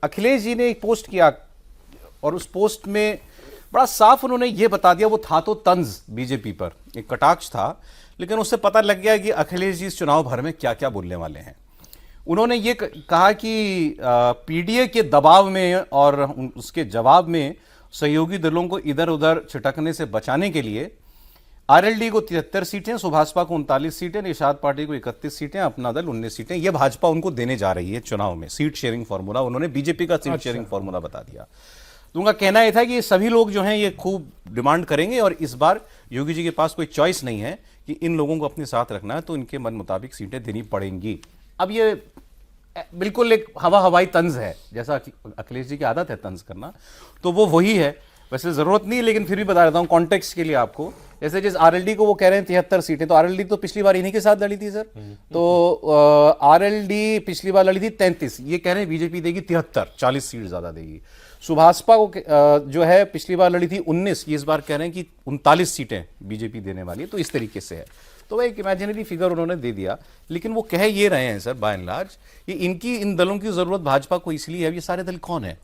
अखिलेश जी ने एक पोस्ट किया और उस पोस्ट में बड़ा साफ उन्होंने ये बता दिया, वो था तो तंज बीजेपी पर, एक कटाक्ष था, लेकिन उससे पता लग गया कि अखिलेश जी इस चुनाव भर में क्या क्या बोलने वाले हैं। उन्होंने ये कहा कि पीडीए के दबाव में और उसके जवाब में सहयोगी दलों को इधर उधर छिटकने से बचाने के लिए आरएलडी को 73 सीटें, सुभाषपा को 39 सीटें, निषाद पार्टी को 31 सीटें, अपना दल 19 सीटें, ये भाजपा उनको देने जा रही है चुनाव में। सीट शेयरिंग फॉर्मूला उन्होंने बीजेपी का सीट शेयरिंग फॉर्मूला बता दिया। तो उनका कहना यह था कि सभी लोग जो हैं ये खूब डिमांड करेंगे और इस बार योगी जी के पास कोई चॉइस नहीं है कि इन लोगों को अपने साथ रखना है, तो इनके मन मुताबिक सीटें देनी पड़ेंगी। अब ये बिल्कुल एक हवाई तंज है, जैसा अखिलेश जी की आदत है तंज करना, तो वो वही है। वैसे जरूरत नहीं है, लेकिन फिर भी बता देता हूं कॉन्टेक्स्ट के लिए आपको। जैसे जिस आरएलडी को वो कह रहे हैं 73 सीटें, तो आरएलडी तो पिछली बार इन्हीं के साथ लड़ी थी सर। तो आरएलडी पिछली बार लड़ी थी 33, ये कह रहे हैं बीजेपी देगी 73, 40 सीट ज्यादा देगी। सुभाषपा को जो है पिछली बार लड़ी थी 19, ये इस बार कह रहे हैं कि 39 सीटें बीजेपी देने वाली है। तो इस तरीके से है, तो वह एक इमेजिनरी फिगर उन्होंने दे दिया। लेकिन वो कह ये रहे हैं सर बाय एंड लार्ज, ये इनकी इन दलों की जरूरत भाजपा को इसलिए है। ये सारे दल कौन है?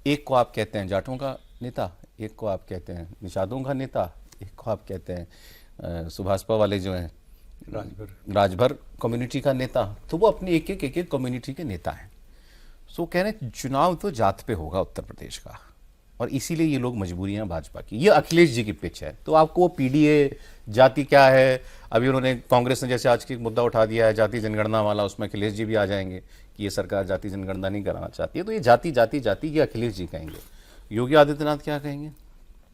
एक को आप कहते हैं जाटों का नेता, एक को आप कहते हैं निषादों का नेता, एक को आप कहते हैं सुभाषपा वाले जो हैं राजभर कम्युनिटी का नेता। तो वो अपनी एक एक कम्युनिटी के नेता हैं। सो कह रहे हैं चुनाव तो जात पे होगा उत्तर प्रदेश का, और इसीलिए ये लोग मजबूरियां भाजपा की। ये अखिलेश जी की पिच है। तो आपको वो पीडीए जाति क्या है, अभी उन्होंने कांग्रेस ने जैसे आज की मुद्दा उठा दिया है जाति जनगणना वाला, उसमें अखिलेश जी भी आ जाएंगे कि ये सरकार जाति जनगणना नहीं कराना चाहती है। तो ये जाति जाति जाति ये अखिलेश जी कहेंगे। योगी आदित्यनाथ क्या कहेंगे?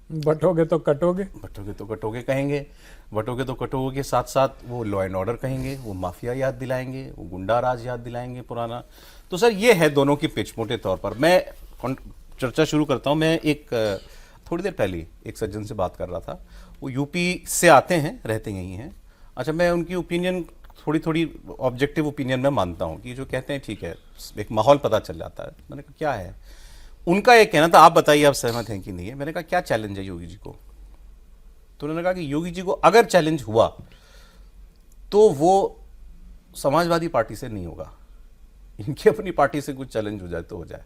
बटोगे तो कटोगे, बटोगे तो कटोगे कहेंगे। बटोगे तो कटोगे के साथ साथ वो लॉ एंड ऑर्डर कहेंगे, वो माफिया याद दिलाएंगे, वो गुंडा राज याद दिलाएंगे पुराना। तो सर ये है दोनों की पिच मोटे तौर पर। मैं चर्चा शुरू करता हूं। मैं एक थोड़ी देर पहले एक सज्जन से बात कर रहा था, वो यूपी से आते हैं, रहते यहीं हैं। अच्छा, मैं उनकी ओपिनियन थोड़ी ऑब्जेक्टिव ओपिनियन में मानता हूं कि जो कहते हैं ठीक है, एक माहौल पता चल जाता है। मैंने कहा क्या है उनका, एक कहना था, आप बताइए आप सहमत हैं कि नहीं है। मैंने कहा क्या चैलेंज है योगी जी को? तो उन्होंने कहा कि योगी जी को अगर चैलेंज हुआ तो वो समाजवादी पार्टी से नहीं होगा, इनकी अपनी पार्टी से कुछ चैलेंज हो जाए तो हो जाए,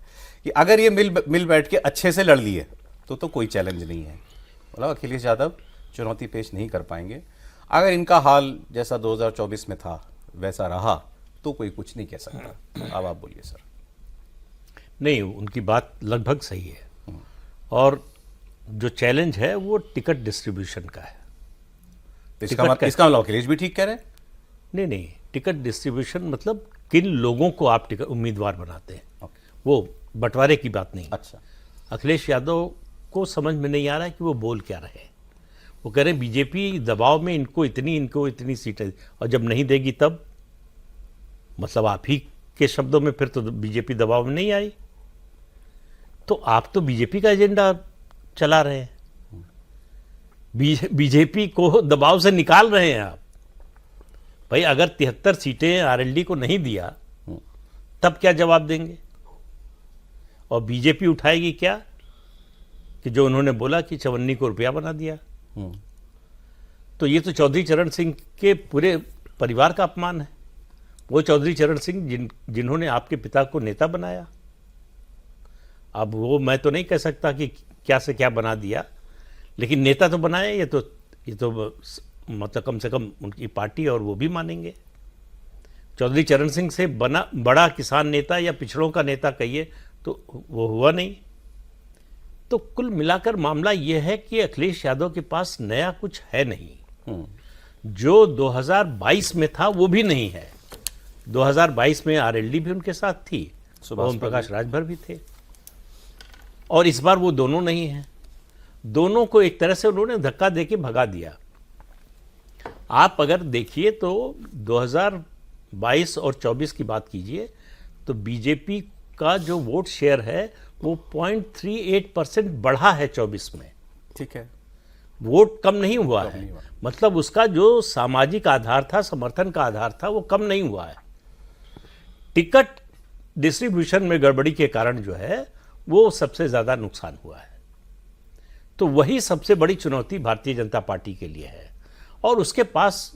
कि अगर ये मिल बैठ के अच्छे से लड़ लिए तो कोई चैलेंज नहीं है। बोला अखिलेश यादव चुनौती पेश नहीं कर पाएंगे। अगर इनका हाल जैसा 2024 में था वैसा रहा तो कोई कुछ नहीं कह सकता। अब आप बोलिए सर। नहीं, उनकी बात लगभग सही है, और जो चैलेंज है वो टिकट डिस्ट्रीब्यूशन का है। इसका मतलब अखिलेश भी ठीक कह रहे हैं? नहीं, टिकट डिस्ट्रीब्यूशन मतलब किन लोगों को आप टिकट उम्मीदवार बनाते हैं, वो बंटवारे की बात नहीं। अच्छा, अखिलेश यादव को समझ में नहीं आ रहा है कि वो बोल क्या रहे। वो कह रहे हैं बीजेपी दबाव में इनको इतनी सीटें, और जब नहीं देगी तब, मतलब आप ही के शब्दों में फिर तो बीजेपी दबाव में नहीं आई। तो आप तो बीजेपी का एजेंडा चला रहे हैं, बीजेपी को दबाव से निकाल रहे हैं आप। भाई अगर 73 सीटें आरएलडी को नहीं दिया तब क्या जवाब देंगे? और बीजेपी उठाएगी क्या कि जो उन्होंने बोला कि चवन्नी को रुपया बना दिया। तो ये तो चौधरी चरण सिंह के पूरे परिवार का अपमान है। वो चौधरी चरण सिंह जिन्होंने आपके पिता को नेता बनाया। अब वो मैं तो नहीं कह सकता कि क्या से क्या बना दिया, लेकिन नेता तो बनाया। ये तो मतलब कम से कम उनकी पार्टी और वो भी मानेंगे। चौधरी चरण सिंह से बड़ा किसान नेता या पिछड़ों का नेता कहिए तो वो हुआ नहीं। तो कुल मिलाकर मामला यह है कि अखिलेश यादव के पास नया कुछ है नहीं। जो 2022 में था वो भी नहीं है। 2022 में आरएलडी भी उनके साथ थी, ओम प्रकाश राजभर भी थे, और इस बार वो दोनों नहीं हैं। दोनों को एक तरह से उन्होंने धक्का देके भगा दिया। आप अगर देखिए तो 2022 और 24 की बात कीजिए तो बीजेपी का जो वोट शेयर है वो 0.38% बढ़ा है 24 में। ठीक है, वोट कम नहीं हुआ है। मतलब उसका जो सामाजिक आधार था, समर्थन का आधार था, वो कम नहीं हुआ है। टिकट डिस्ट्रीब्यूशन में गड़बड़ी के कारण जो है वो सबसे ज्यादा नुकसान हुआ है। तो वही सबसे बड़ी चुनौती भारतीय जनता पार्टी के लिए है, और उसके पास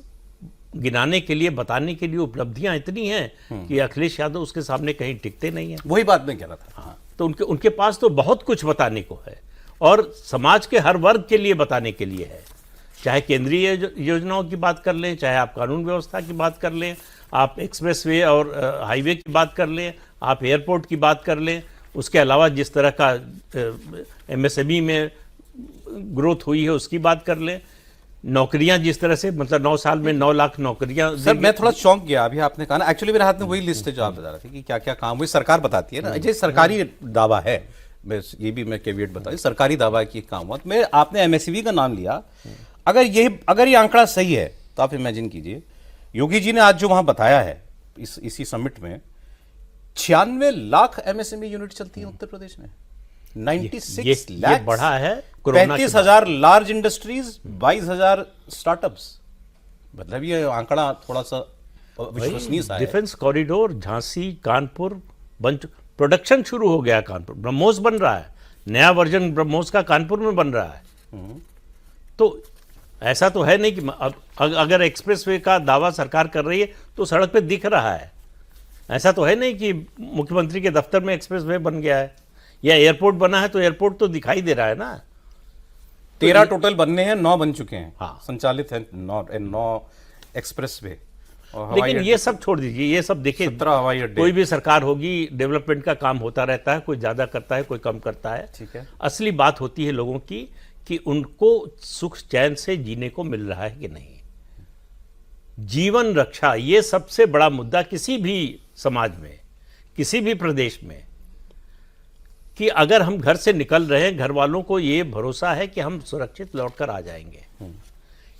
गिनाने के लिए, बताने के लिए उपलब्धियां इतनी हैं कि अखिलेश यादव उसके सामने कहीं टिकते नहीं हैं। वही बात मैं कह रहा था। तो उनके पास तो बहुत कुछ बताने को है और समाज के हर वर्ग के लिए बताने के लिए है। चाहे केंद्रीय योजनाओं की बात कर लें, चाहे आप कानून व्यवस्था की बात कर लें, आप एक्सप्रेसवे और हाईवे की बात कर लें, आप एयरपोर्ट की बात कर लें, उसके अलावा जिस तरह का एमएसएमई में ग्रोथ हुई है उसकी बात कर लें, नौकरियां जिस तरह से मतलब 9 साल में 9 लाख नौकरियां। सर मैं थोड़ा चौंक गया अभी आपने कहा ना, एक्चुअली मेरे हाथ में वही लिस्ट है जो आप बता रहे थे कि क्या क्या काम हुई, सरकार बताती है ना, ये सरकारी दावा है, मैं ये भी मैं कैविएट बता, सरकारी दावा है कि काम हुआ। मैं आपने एमएसएमई का नाम लिया, अगर ये आंकड़ा सही है तो आप इमेजिन कीजिए योगी जी ने आज जो वहां बताया है इसी समिट में 96 लाख एमएसएमई यूनिट चलती है उत्तर प्रदेश में, 96 लाख, ये बढ़ा है कोरोना 35,000 लार्ज इंडस्ट्रीज, 22,000 स्टार्टअप्स। मतलब ये आंकड़ा थोड़ा सा विश्वसनीय सा है। Defence corridor Jhansi Kanpur production शुरू हो गया, कानपुर ब्रह्मोस बन रहा है, नया वर्जन ब्रह्मोस का कानपुर में बन रहा है। तो ऐसा तो है नहीं कि अगर एक्सप्रेसवे का दावा सरकार कर रही है तो सड़क पे दिख रहा है। ऐसा तो है नहीं कि मुख्यमंत्री के दफ्तर में एक्सप्रेसवे बन गया है या एयरपोर्ट बना है तो एयरपोर्ट तो दिखाई दे रहा है ना। 13 टोटल बनने हैं, 9 बन चुके हैं, हाँ। संचालित है 9 एक्सप्रेसवे। लेकिन ये सब छोड़ दीजिए, ये सब देखिए 17 हवाई अड्डे। कोई भी सरकार होगी, डेवलपमेंट का काम होता रहता है, कोई ज्यादा करता है कोई कम करता है। ठीक है। असली बात होती है लोगों की कि उनको सुख चैन से जीने को मिल रहा है कि नहीं। जीवन रक्षा ये सबसे बड़ा मुद्दा किसी भी समाज में, किसी भी प्रदेश में, कि अगर हम घर से निकल रहे हैं घर वालों को ये भरोसा है कि हम सुरक्षित लौटकर आ जाएंगे।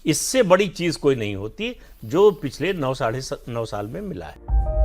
इससे बड़ी चीज कोई नहीं होती जो पिछले 9 साढ़े 9 साल में मिला है।